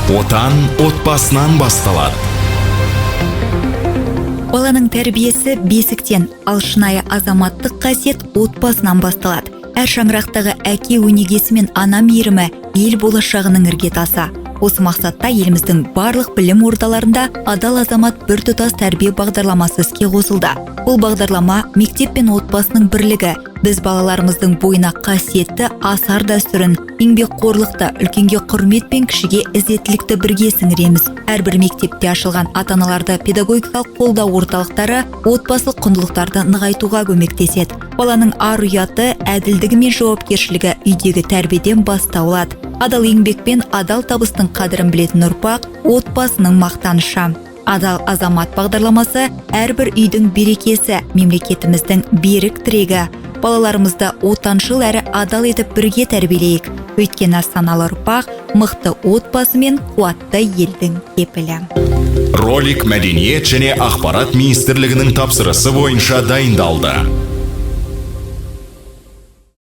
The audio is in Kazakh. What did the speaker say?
Отан отбасынан басталады. Баланың тәрбиесі бесіктен, ал шынайы азаматтық қасиет отбасынан басталады. Әр шаңырақтағы әке өнегесі мен ана мейірімі ел болашағының іргетасы. Осы мақсатта еліміздің барлық білім ордаларында адал азамат біртұтас тәрбие бағдарламасы іске қосылды. Бұл бағдарлама мектеп пен отбасының бірлігі, біз балаларымыздың бойына қасиетті асар дәстүрін, еңбекқорлықты, үлкенге құрмет пен кішіге ізеттілікті бірге сіңіреміз. Әрбір мектепте ашылған ата-аналарды педагогикалық қолдау орталықтары отбасылық құндылықтарды нығайтуға көмектеседі. Баланың ар-ұяты, әділдігі мен жауапкершілігі үйдегі тәрбиеден басталады. Адал еңбек пен адал табыстың қадірін білетін ұрпақ отбасының мақтанышы. Адал азамат бағдарламасы әрбір үйдің берекесі, мемлекетіміздің берік тірегі. Балаларымызды отаншыл әрі адал етіп бірге тәрбиелейік. Өйткені саналы ұрпақ мықты отбасы мен қуатты елдің кепілі. Ролик Мәдениет және ақпарат министрлігінің тапсырысы бойынша дайындалды.